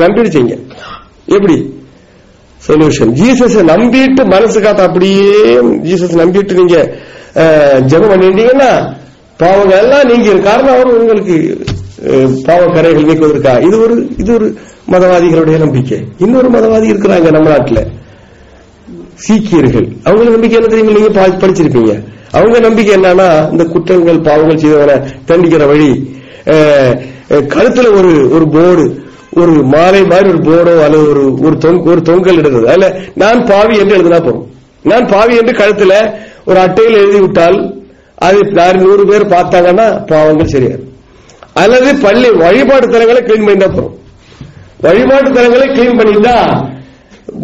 நம்பிடுச்சீங்க. எப்படி solution? Jesus நம்பிட்டு மனசு காத்த அப்படியே ஜீசஸ் நம்பிட்டு நீங்க ஜெபம் பண்ணிட்டீங்கன்னா பாவங்கள் எல்லாம் நீங்க காரணம் அவர் உங்களுக்கு பாவ கரைகள் நீக்குவதற்கா. இது ஒரு மதவாதிகளுடைய நம்பிக்கை. இன்னொரு மதவாதி இருக்கிறாங்க நம்ம நாட்டில், சீக்கியர்கள். அவங்க நம்பிக்கை என்ன தெரியுங்க? நீங்க படிச்சிருப்பீங்க. அவங்க நம்பிக்கை என்னன்னா, இந்த குற்றங்கள் பாவங்கள் செய்தவனை தண்டிக்கிற வழி, கழுத்துல ஒரு போர்டு, ஒரு மாலை மாதிரி ஒரு போர்டோ அல்லது ஒரு தொங்கல் இடுறது, அதுல நான் பாவி என்று எழுதினா போறோம். நான் பாவி என்று கழுத்துல ஒரு அட்டையில் எழுதி விட்டால் அது 100 பேர் பார்த்தாங்கன்னா பாவங்கள் சரியாது. அல்லது பள்ளி வழிபாட்டு தலங்களை கிளீன் பண்ணிட்டா போறோம். வழிபாட்டு தலங்களை கிளீன் பண்ணிட்டா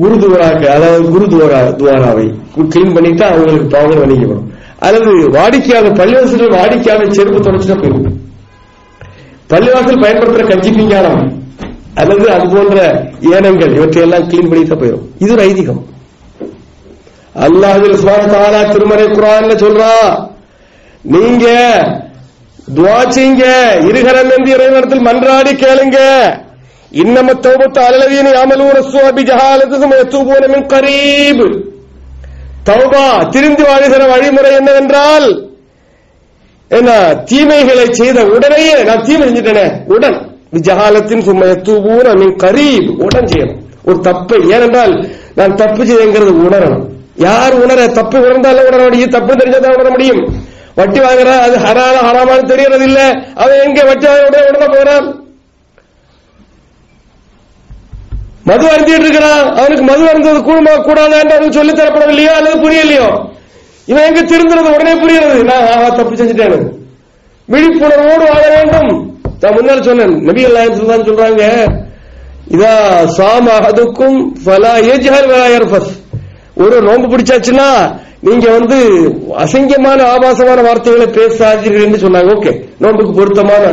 குருதுவாராக்கு, அதாவது குருதுவாராவை கிளீன் பண்ணிட்டா அவங்களுக்கு பாவங்கள் மன்னிக்கப்படும். அல்லது வாடிக்கையாளர் பள்ளிவாசல் வாடிக்கையாளர் செருப்பு தொடச்சுட்டா போயிடும். பள்ளிவாசல் பயன்படுத்துற கஞ்சி பிஞ்சானம் அல்லது அது போன்ற ஏனங்கள் இவற்றையெல்லாம் கிளீன் பண்ணிட்டா போயிடும். இது ஒரு ஐதீகம். அல்லாஹ் சுப்ஹானஹு வ தஆலா திருமறை குர்ஆன்ல சொல்றா, நீங்க துஆ செய்யுங்க, இருகரம் என்று இறைவனிடத்தில் மன்றாடி கேளுங்க. இன்னம தௌபத்து அலல்லதீன யஅமலூன ஸூஅ பிஜஹாலத்தின் யதூபூன மின் கரீப். தௌபா திருந்தி வாழ்கிற வழிமுறை என்னவென்றால், என்ன தீமைகளை செய்த உடனேயே நான் தீமை செஞ்சிட்டேனே உடன், விஜஹாலத்தின் சும்ம யதூபூன மின் கரீப், உடன் செய்யணும் ஒரு தப்பை. ஏனென்றால் நான் தப்பு செய்யுங்கிறது உணரணும். யார் உணர? தப்பு உணர்ந்தாலும் உணர முடியும், தப்பு தெரிஞ்சதான் உணர முடியும். வட்டி வாங்குற அது ஹராமான தெரியறது இல்ல, அவன் எங்க வட்டி வாங்க உடனே போறான். மது அருந்திட்டு இருக்கிறான், அவனுக்கு மது அருந்தது கூடாது என்று அவனுக்கு சொல்லி தரப்படவில்லையோ அல்லது புரியலையோ, இவன் எங்க திருந்துறது உடனே புரிகிறது. நான் தப்பு செஞ்சுட்டேன். விழிப்புணர்வோடு வாழ வேண்டும். நான் முன்னால் சொன்னேன், நபிகள் நாயகம் சொல்றாங்க, இதா சாம அஹதுக்கும் ஃபலா யஜ்ஹல் வலா யர்ஃபஸ். ஒரு நோன்பு பிடிச்சாச்சுன்னா நீங்க அசிங்கமான ஆபாசமான வார்த்தைகளை பேசாதீர்கள் என்று சொன்னாங்க. ஓகே, நோன்புக்கு பொருத்தமான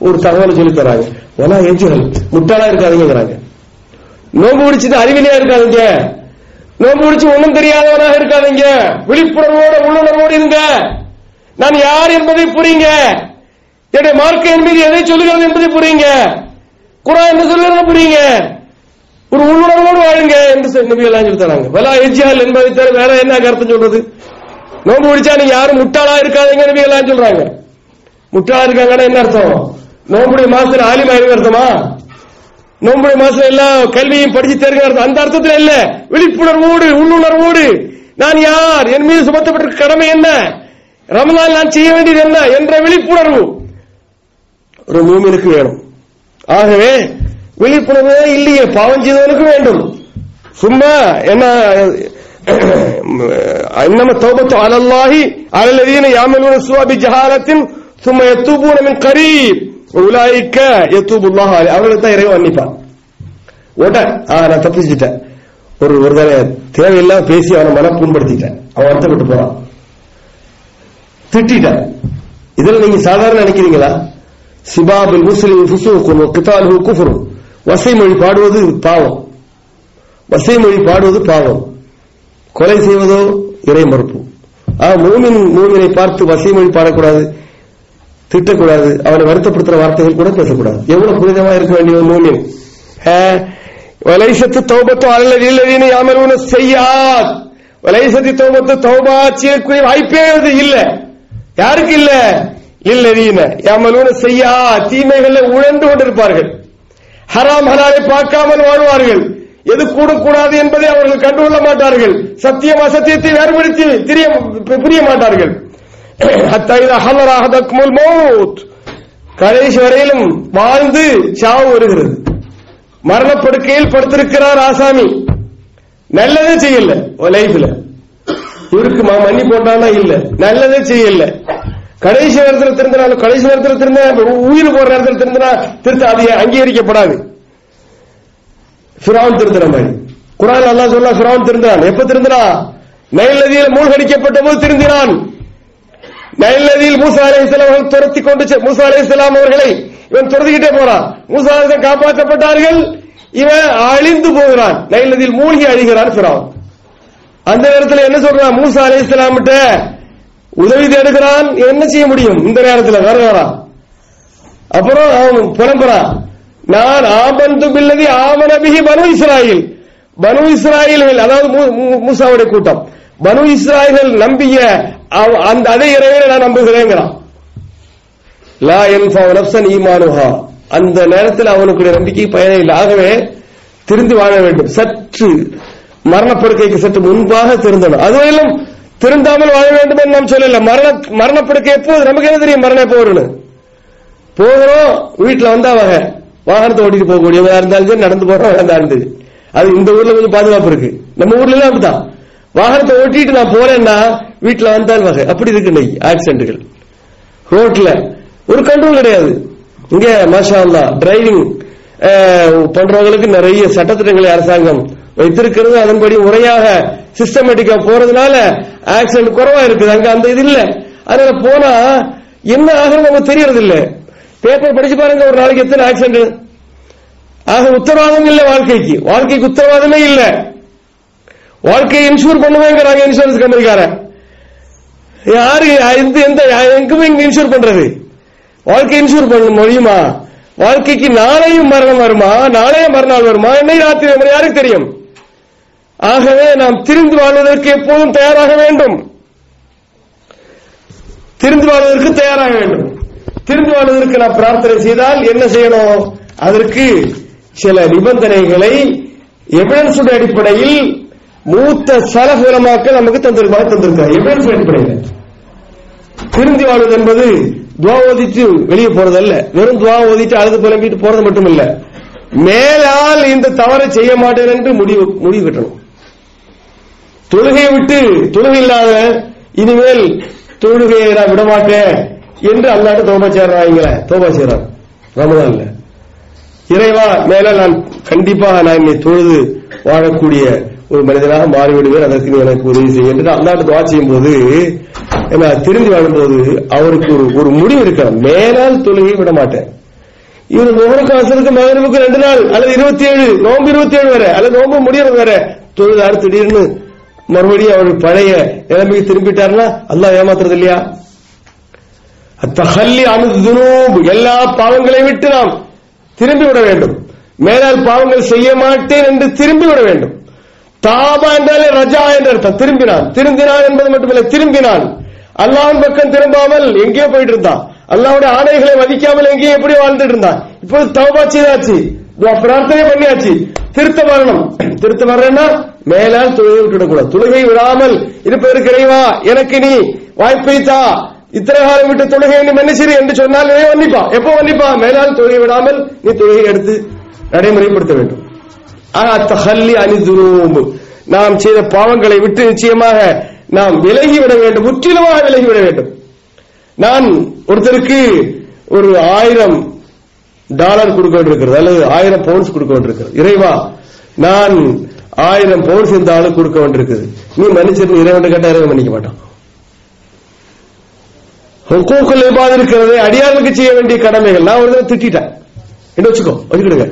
ஒரு தகவலை சொல்லி தராங்க. வலா யஜ்ஹல், முட்டாளா இருக்காதீங்கிறாங்க. நோன்பு பிடிச்சது அறிவிலியா இருக்காதீங்க, நோன்பு பிடிச்சு ஒன்றும் தெரியாதவனாக இருக்காதீங்க, விழிப்புணர்வோட உள்ளுணர்வோடு இருங்க. நான் யார் என்பதை புரியுங்க, என்னுடைய மார்க்கம் என்பது எதை சொல்லுகிறது என்பதை புரியுங்க, குர்ஆன் என்ன சொல்லுறது புரியுங்க, ஒரு உள்ளுணர்வோடு வாழுங்க என்று நபிகள் சொல்லி தராங்க. வலா யஜ்ஹல் என்பதை தவிர வேற என்ன அர்த்தம் சொல்றது? நோன்பு பிடிச்சா நீங்க யாரும் முட்டாளா இருக்காதீங்க நபிகள் சொல்றாங்க. முட்டாளா இருக்காங்கன்னா என்ன அர்த்தம்? நோன்புடைய மாசத்துல ஆலிமாயிரு அர்த்தமா? நோன்புடைய மாசம் எல்லாம் கல்வியும் படிச்சு தெரிஞ்ச அந்த அர்த்தத்தில் இல்ல. விழிப்புணர்வோடு உள்ளுணர்வோடு நான் யார், என் மீது சுமத்தப்பட்ட கடமை என்ன, ரமலான் நான் செய்ய வேண்டியது என்ன என்ற விழிப்புணர்வு ஒரு மூமினுக்கு வேணும். ஆகவே விழிப்புணர்வு இல்லையே பாவம் செய்தவனுக்கு வேண்டும். சும்மா என்ன இன்னம தௌபத்து அலல்லாஹி அலல்லதீன யஅமலூன ஸூஅ பிஜஹாலத்தின் சும்ம யதூபூன மின் கரீப் உலாயிக்க யதூபுல்லாஹு அலைஹி. அவங்களுக்கு தான் இறைவன் மன்னிப்பான். நான் தப்பிச்சுட்டேன், ஒரு தேவையில்லாம பேசி அவனை மன புண்படுத்திட்டேன், அவன் வருத்தப்பட்டு போறான், திட்டான். இதுல நீங்க சாதாரண நினைக்கிறீங்களா? சிபாபுல் முஸ்லிம் ஃபுசூகுன் வ கிதாலுஹு குஃப்ர். வசைமொழி பாடுவது பாவம், வசைமொழி பாடுவது பாவம், கொலை செய்வதோ இறை மறுப்பு. மூமினை பார்த்து வசைமொழி பாடக்கூடாது, திட்டக்கூடாது, அவனை வருத்தப்படுத்துற வார்த்தைகள் கூட பேசக்கூடாது. எவ்வளவு புனிதமா இருக்க வேண்டிய ஒரு மூமின். வலைசத்து தௌபத்து அலல்லதீன யஅமலூன ஸய்யிஆத். வலைசத்து தௌபத்து தௌபா செய்யக்கூடிய வாய்ப்பே இல்ல. யாருக்கு இல்ல? இல்லதீன யஅமலூன ஸய்யிஆத், தீமைகளை உழந்து கொண்டிருப்பார்கள், ஹராம் ஹலாலை பார்க்காமல் வாழ்வார்கள், எது கூடக்கூடாது என்பதை அவர்கள் கண்டுகொள்ள மாட்டார்கள், சத்தியம் அசத்தியத்தை வேறுபடுத்தி புரிய மாட்டார்கள். கடைசி வரையிலும் வாழ்ந்து சாவு வருகிறது. மரணப்படுக்கையில் படுத்திருக்கிறார் ஆசாமி, நல்லதே செய்யல லைஃப்ல, இவருக்கு மன்னி போட்டானா இல்ல, நல்லதே செய்யல. கடைசி நேரத்தில் திருந்தினாலும், கடைசி நேரத்தில் திருந்த உயிர் போற நேரத்தில் திருந்தினா திருத்த அது அங்கீகரிக்கப்படாது. ஃபிரௌன் திருந்துற மாதிரி குர்ஆன் அல்லாஹ் சொல்ல, ஃபிரௌன் திருந்தான். எப்ப திருந்தினா? நைல் நதியில் மூழ்கடிக்கப்பட்ட போது திருந்தினான். நைல் நதியில் மூசா அலைஹிஸ்ஸலாம் அவர்கள் துரத்தி கொண்டு, மூசா அலைஹிஸ்ஸலாம் அவர்களை இவன் துரத்திக்கிட்டே போறான். மூசா அலைஹிஸ்ஸலாம் காப்பாற்றப்பட்டார்கள், இவன் அழிந்து போகிறான், நைல் நதியில் மூழ்கி அழிகிறான் ஃபிரௌன். அந்த நேரத்தில் என்ன சொல்றான்? மூசா அலைஹிஸ்ஸலாம் கிட்ட உதவி தேடுகிறான். என்ன செய்ய முடியும் இந்த நேரத்தில்? வரா. அப்புறம் அவன் புலம்புறான், நான் ஆமன்து பில்லதி ஆமன பிஹி பனு இஸ்ராயில், பனு இஸ்ராயில்கள் அதாவது மூசாவுடைய கூட்டம், பனு இஸ்ராயில்கள் நம்பிய அந்த அதே இறைவனை நான் நம்புகிறேங்கிறான். லா யன்ஃபஉ நஃப்ஸன் ஈமானுஹா, அந்த நேரத்தில் அவனுடைய நம்பிக்கை பயனே இல்லை. ஆகவே திருந்து வாழ வேண்டும். சற்று மரணப்படுக்கைக்கு சற்று முன்பாக திருந்தணும். அதுவரையிலும் திருந்தாமல் வாழ வேண்டும் என்று நாம் சொல்லல. மரணப்படுக்கை எப்போது நமக்கு என்ன தெரியும்? மரணம் எப்போ வரணும்? போகிறோம், வீட்டுல வந்தா வாகனத்தை ஓட்டிட்டு போகக்கூடியவங்க இருந்தாலும் சரி, நடந்து போறோம் இருந்தது. அது இந்த ஊர்ல கொஞ்சம் பாதுகாப்பு இருக்கு. நம்ம ஊர்ல எல்லாம் அப்படிதான். வாகனத்தை ஓட்டிட்டு நான் போறேன்னா வீட்டுல வந்தால் அப்படி இருக்கு ஆக்சிடென்ட்கள். ரோட்ல ஒரு கண்ட்ரோல் கிடையாது. இங்க மாஷா அல்லாஹ் டிரைவிங் பண்றவங்களுக்கு நிறைய சட்டத்திட்டங்களை அரசாங்கம் வைத்திருக்கிறது. அதன்படி முறையாக சிஸ்டமேட்டிக்கா போறதுனால ஆக்சிடென்ட் குறைவா இருக்குது. அங்க அந்த இது இல்ல. அதனால போனா என்ன ஆகுறது நமக்கு தெரியறது இல்ல. பேப்பர் படிச்சு பாருங்க, ஒரு நாளைக்கு எத்தனை ஆக்சிடென்ட். ஆக உத்தரவாதம் இல்ல, வாழ்க்கைக்கு உத்தரவாதமே இல்ல. வாழ்க்கையை இன்சூர் பண்ணுவேங்கிறாங்க இன்சூரன்ஸ் கம்பெனிக்காரன். யாரு எங்குமே இன்சூர் பண்றது? வாழ்க்கை இன்சூர் பண்ண முடியுமா? வாழ்க்கைக்கு நாளையும் மரணம் வருமா, நாளைய மறுநாள் வருமா, என்னை ராத்திரி வருமா, யாருக்கு தெரியும்? ஆகவே நாம் திரிந்து வாழ்வதற்கு எப்போதும் தயாராக வேண்டும். திரிந்து வாழ்வதற்கு தயாராக வேண்டும். திரிந்து வாழ்வதற்கு நாம் பிரார்த்தனை செய்தால் என்ன செய்யணும்? அதற்கு சில நிபந்தனைகளை எவிடன்ஸ் அடிப்படையில் மூத்த சலஃப் உலமாக்கள் நமக்கு தந்திருக்காங்க. எவிடன்ஸ் அடிப்படையில் திருந்தி வாழ்வது என்பது துவா ஓதிட்டு வெளியே போறதல்ல. வெறும் துவா ஓதிட்டு அழுது புலம்பிட்டு போறது மட்டும் இல்ல. மேலால் இந்த தவறை செய்ய மாட்டேன் என்று முடிவு கட்டணும். தொழுகையை விட்டு தொழுகை இல்லாத இனிமேல் தொழுகையை நான் விடமாட்டேன் என்று அல்லாஹ் தௌபா செய்றார் ரமதான்ல. இறைவா மேல நான் கண்டிப்பாக நான் என்னை தொழுது வாழக்கூடிய ஒரு மனிதனாக மாறிவிடுவேன், அதற்கு நீ எனக்கு உதவி செய்ய என்று அல்லாஹ் துஆ செய்யும் போது திரும்பி வாழும்போது அவருக்கு ஒரு முடிவு இருக்கிறார். மேலால் தொழுகை விட மாட்டேன். இவர் நோம்புக்கு அசருக்கு மகரிபுக்கு 2 நாள் அல்லது 27 நோம்பு 27 வரை அல்லது நோம்பு முடியறது வரை தொழுதாரு. திடீர்னு மறுபடியும் அவர் பழைய நிலைமைக்கு திரும்பிட்டாருன்னா அல்லாஹ் ஏமாத்துறது இல்லையா? அத்தஹல்லி அனுதுனூப், எல்லா பாவங்களை விட்டு நாம் திரும்பி விட வேண்டும். மேலால் பாவங்கள் செய்ய மாட்டேன் என்று திரும்பி விட வேண்டும். தாபா என்றாலே ரஜா என்று அர்த்தம். திரும்பினான் என்பது மட்டுமில்லை, திரும்பினான். அல்லாஹ்வின் பக்கம் திரும்பாமல் எங்கேயோ போயிட்டு இருந்தான். அல்லாஹ்வுடைய ஆணைகளை மதிக்காமல் எங்கேயோ எப்படி வாழ்ந்துட்டு இருந்தான். இப்போது தௌபா செய்தாச்சு, பிரார்த்தனை பண்ணியாச்சு, திருத்த வரணும்னா மேலால் தொழுகை விட்டுவிடக்கூடாது. தொழுகை விடாமல் இருப்பதற்கு இறைவா எனக்கு நீ வாய்ப்பை தா, இத்தனை காலம் விட்டு தொழுகை நீ மன்னிச்சிரு என்று சொன்னால் மன்னிப்பா. எப்போ மன்னிப்பா? மேலால் தொழுகை விடாமல் நீ தொழுகை எடுத்து நடைமுறைப்படுத்த வேண்டும். அத்தஹல்லி அனிதுனூப், நாம் செய்த பாவங்களை விட்டு நிச்சயமாக நாம் விலகிவிட வேண்டும், முற்றிலுமாக விலகிவிட வேண்டும். நான் ஒருத்தருக்கு ஒரு $1000 கொடுக்க வேண்டியிருக்கிறது அல்லது 1000 பவுண்ட்ஸ் கொடுக்க வேண்டியிருக்கிறது. இறைவா நான் 1000 பவுண்ட்ஸ் இந்த ஆளு கொடுக்க வேண்டியிருக்குது, நீ மன்னிச்சிருந்து இறைவன் கேட்டா இறைவன் மன்னிக்க மாட்டான். ஹுக்கூக்குல் இபாத் இருக்கிறது, அடியார்களுக்கு செய்ய வேண்டிய கடமைகள். நான் ஒரு தடவை திட்டேன் என்ன வச்சுக்கிடுங்க,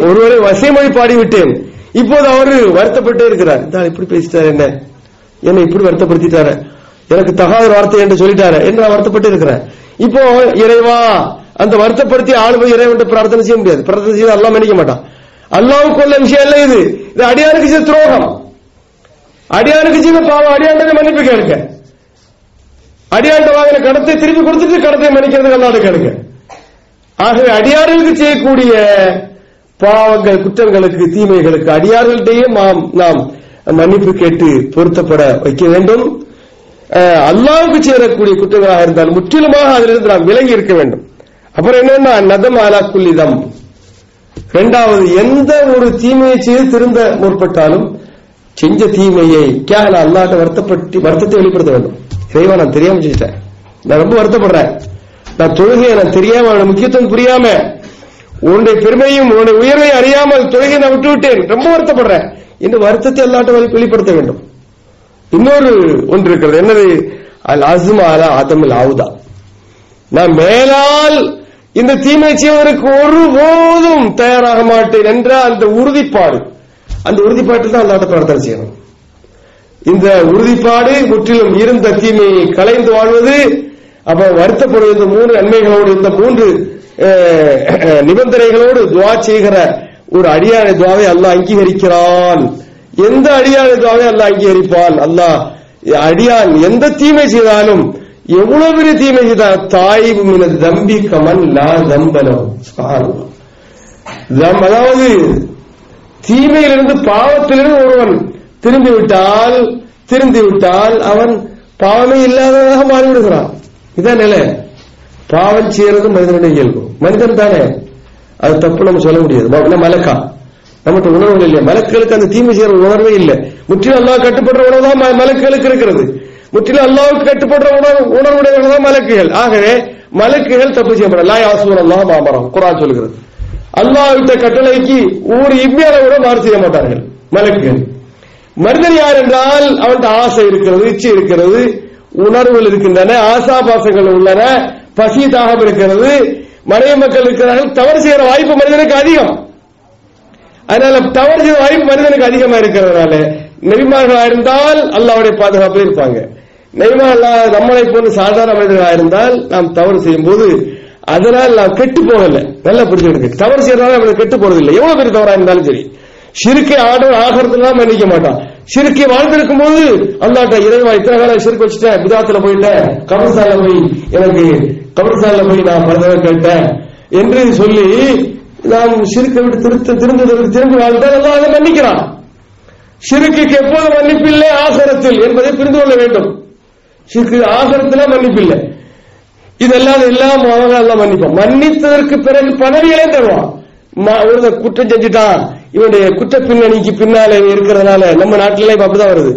ஒருவரை வசைமொழி பாடி விட்டேன். இப்போது அவரு வருத்தப்பட்டே இருக்கிறார். இப்படி பேசிட்டாரு, என்ன இப்படி வருத்தப்படுத்திட்டாரு, எனக்கு தகாத வார்த்தை என்று சொல்லிட்டாரு என்று நான் வருத்தப்பட்டு இருக்கிறேன். இப்போ இறைவா அந்த வருத்தப்படுத்தி ஆளு போய் இறைவன் பிரார்த்தனை செய்ய முடியாது. பிரார்த்தனை செய்ய அல்லாஹ் மன்னிக்க மாட்டான். அல்லாஹ்வுக்கு உள்ள விஷயம் அல்ல இது. இது அடியானுக்கு செய்த துரோகம், அடியானுக்கு செய்த பாவம். அடியாண்ட மன்னிப்பு கேளுங்க. அடியாண்ட வாங்கின கடத்தை திருப்பி கொடுத்துட்டு கடத்தை மன்னிக்கிறதுக்கு அல்லாஹ் கேளுங்க. ஆகவே அடியார்களுக்கு செய்யக்கூடிய பாவங்கள், குற்றங்களுக்கு, தீமைகளுக்கு அடியார்களிடையே நாம் மன்னிப்பு கேட்டு பொருத்தப்பட வைக்க வேண்டும். அல்லாஹ்வுக்கு சேரக்கூடிய குற்றங்களாக இருந்தால் முற்றிலுமாக அதிலிருந்து நாம் விலகி இருக்க வேண்டும். அப்புறம் என்னன்னா நதம் அலா குல்லிதம். இரண்டாவது, எந்த ஒரு தீமையை செய்து திருந்த முற்பட்டாலும் செஞ்ச தீமையை அல்லாஹ்ட்ட வருத்தத்தை வெளிப்படுத்த வேண்டும். இறைவா நான் தெரியாம செஞ்சிட்டேன், நான் ரொம்ப வருத்தப்படுறேன், நான் தொழுகையை நான் தெரியாம முக்கியத்துவம் புரியாம உன்னுடைய பெருமையும் உன்னுடைய உயர்வையும் அறியாமல் தொழுகையை நான் விட்டுவிட்டேன், ரொம்ப வருத்தப்படுறேன் என்று வருத்தத்தை அல்லாஹ்ட்ட வெளிப்படுத்த வேண்டும். இன்னொரு ஒன்று இருக்கிறது, என்னது? அல் அஸ்ம அலா அதமில் ஆவுதா. நான் மேலால் இந்த தீமை செய்வதற்கு ஒருபோதும் தயாராக மாட்டேன் என்ற அந்த உறுதிப்பாடு, அந்த உறுதிப்பாட்டில் தான் அல்லாஹ்ட்ட பிரார்த்தனை செய்யணும். இந்த உறுதிப்பாடு முற்றிலும் இருந்த தீமையை களைந்து வாழ்வது, அப்ப வருத்தப்படுவது, இந்த 3 நன்மைகளோடு இந்த 3 நிபந்தனைகளோடு துவா செய்கிற ஒரு அடியானை துவாவை அல்லாஹ் அங்கீகரிக்கிறான். எந்த அடியானை துவாவை அல்லாஹ் அங்கீகரிப்பான்? அல்லாஹ் அடியான் எந்த தீமை செய்தாலும், எவ்வளவு பெரிய தீமை செய்தால், தாயிபு மின தம்பி கமன் லா தம்பலம். அதாவது தீமையிலிருந்து பாவத்திலிருந்து ஒருவன் திருந்திவிட்டால் அவன் பாவமே இல்லாததாக மாறிவிடுகிறான். இதான் நிலை. பாவம் செய்யறது மனிதனுடைய இயல்பு. மனிதன் தானே, அது தப்பு நம்ம சொல்ல முடியாது. மலக்கா நம்மகிட்ட உணர்வு இல்லையா? மலக்குகளுக்கு அந்த தீமை செய்யற உணர்வே இல்லை. முற்றிலும் அல்லாஹ் கட்டுப்படுற உணர்வு தான் மலக்குகளுக்கு இருக்கிறது. முற்றிலும் அல்லாஹ்வுக்கு கட்டுப்படுற உணர்வுடையவர்கள் தான் மலக்குகள். ஆகவே மலக்குகள் தப்பு செய்ய மாட்டாங்க. லா யாஸூன அல்லாஹ மா அமரஹும் குர்ஆன் சொல்கிறது. அல்லாஹ் விட்ட கட்டளைக்கு ஒரு இம்மியால கூட மாறு செய்ய மாட்டார்கள் மலக்குகள். மனிதன் யார் என்றால் அவன்கிட்ட ஆசை இருக்கிறது, இச்சை இருக்கிறது, உணர்வுகள் இருக்கின்றன, ஆசாபாசங்கள் உள்ளன, பசி தாகம் இருக்கிறது, மனைவி மக்கள் இருக்கிறார்கள். தவறு செய்கிற வாய்ப்பு மனிதனுக்கு அதிகம். அதனால தவறு செய்கிற வாய்ப்பு மனிதனுக்கு அதிகமா இருக்கிறதுனால நபிமார்களாக இருந்தால் அல்லாஹ்வுடைய பாதுகாப்பில் இருப்பாங்க. நபிமார்கள் நம்மளை போன்ற சாதாரண மனிதர்களாக இருந்தால் நாம் தவறு செய்யும் போது அதனால் நாம் கெட்டு போகல. நல்லா புரிஞ்சுக்கிட்டு, தவறு செய்யறதுனால நம்மளுக்கு கெட்டு போறதில்லை. எவ்வளவு பெரிய தவறா இருந்தாலும் சரி, ஷிர்கை ஆகிறதுலாம் மன்னிக்க மாட்டான். ஷிர்கை வாழ்ந்திருக்கும் போது அல்லாஹ்ட்ட இறைவா இத்தனை காலம் ஷிர்க் வச்சுட்டேன், பிதாத்துல போயிட்டேன், கபர்ஸ்தான்ல போய் நான் பரதவ கேட்டேன் என்று சொல்லி நாம் ஷிர்கை விட்டு திரும்பி வாழ்ந்தால் அல்லாஹ் அதை மன்னிக்கிறான். ஷிர்க்குக்கு எப்போது மன்னிப்பில்லை? ஆகிரத்தில் என்பதை புரிந்து கொள்ள வேண்டும். ஷிர்க்கு ஆகிரத்தில் மன்னிப்பில்லை. இதெல்லாம் எல்லாம் எல்லாம் மன்னிப்போம். மன்னித்ததற்கு பிறகு பதவிகளே தருவான். ஒரு குற்றம் செஞ்சுட்டான், இவனுடைய குற்ற பின்னணிக்கு பின்னாலே இருக்கிறதுனால நம்ம நாட்டில இப்ப அப்படிதான் வருது.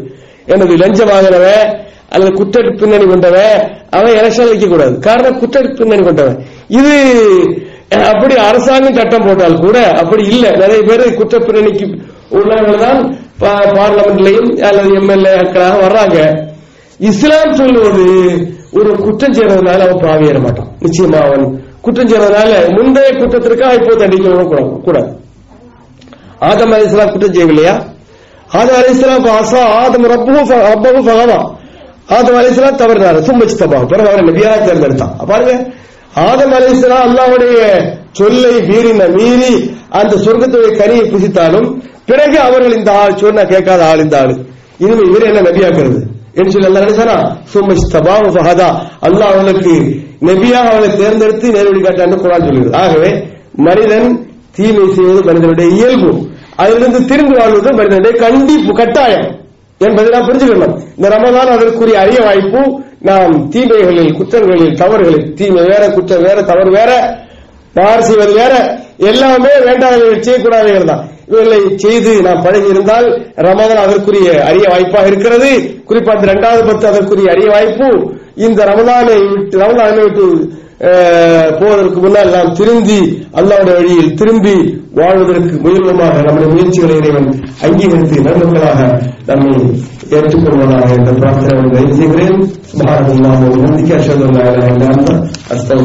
எனது லஞ்சம் வாங்கினவன் அல்லது குற்ற பின்னணி கொண்டவன் அவன் எலெக்ஷன் வைக்க கூடாது. காரணம் குற்ற பின்னணி கொண்டவன். இது அப்படி அரசாங்கம் சட்டம் போட்டால் கூட அப்படி இல்லை. நிறைய பேர் குற்ற பின்னணிக்கு உள்ளவர்கள் தான் பார்லமெண்ட்லயும் அல்லது எம்எல்ஏக்களாக வர்றாங்க. இஸ்லாம் சொல்லுவது ஒரு குற்றம் செய்யறதுனால அவன் பாவியேற மாட்டான். நிச்சயமா அவன் குற்றம் செய்யறதுனால முந்தைய குற்றத்திற்காக இப்போ தண்டிக்க கூடாது. ஆதம் அலைஹிஸ்ஸலாம் குற்றம் செய்யவில்லையா? ஆதம் அலைஹிஸ்ஸலாம் ஆதம் ரப்பஹு ஃபகவா. ஆதம் அலைஹிஸ்ஸலாம் தவறினார். சும்மஜ்தபா, பிறகு அவரை நபியாக தேர்ந்தெடுத்தான். பாருங்க, ஆதம் அலைஹிஸ்ஸலாம் அல்லாஹ்வுடைய சொல்லை மீறி அந்த சொர்க்கத்துடைய கனியை புசித்தாலும் பிறகு அவர்கள் இந்த ஆள் சொன்னா கேட்காத ஆள் இந்த ஆளு, இனிமே இவரை என்ன நபியாக்குறது என்று சொல்லி அல்லாஹ் நினைச்சானா? சும்மஜ்தபா ஃபஹதா, அல்லாஹ் அவனுக்கு நபியாக அவளை தேர்ந்தெடுத்து நேர்வழி காட்டான்னு குர்ஆன் சொல்கிறது. ஆகவே மனிதன் தீமை செய்வது மனிதனுடைய இயல்பு, அதிலிருந்து திரும்பி வாழ்வது மனிதனுடைய கண்டிப்பு கட்டாயம் என்பதை நாம் புரிஞ்சுக்கணும். இந்த ரமதான் அதற்குரிய அரிய வாய்ப்பு. நாம் தீமைகளில், குற்றங்களில், தவறுகளில், தீமை வேற, குற்றம் வேற, தவறு வேற, மாறு செய்வது வேற, எல்லாமே வேண்டாதவர்கள் செய்யக்கூடாதவர்கள் தான். இவர்களை செய்து நாம் பழகி இருந்தால் ரமதான் அதற்குரிய அரிய வாய்ப்பாக இருக்கிறது. குறிப்பாக 2வது 10 அதற்குரிய அரிய வாய்ப்பு. இந்த ரமதானை விட்டு போவதற்கு முன்னால் நாம் திருந்தி அல்லாஹ்வுடைய வழியில் திரும்பி வாழ்வதற்கு முயல்வமாக நம்முடைய முயற்சிகளை இறைவன் அங்கீகரித்து நன்மக்களாக நம்மை ஏற்றுக்கொள்வதாக என்ற பிரார்த்தனை செய்கிறேன். சுப்ஹானல்லாஹி வ பிஹம்திஹி அஷ்ஹது அல்லா இலாஹா இல்லா அன்த அஸ்தக்ஃபிருக்க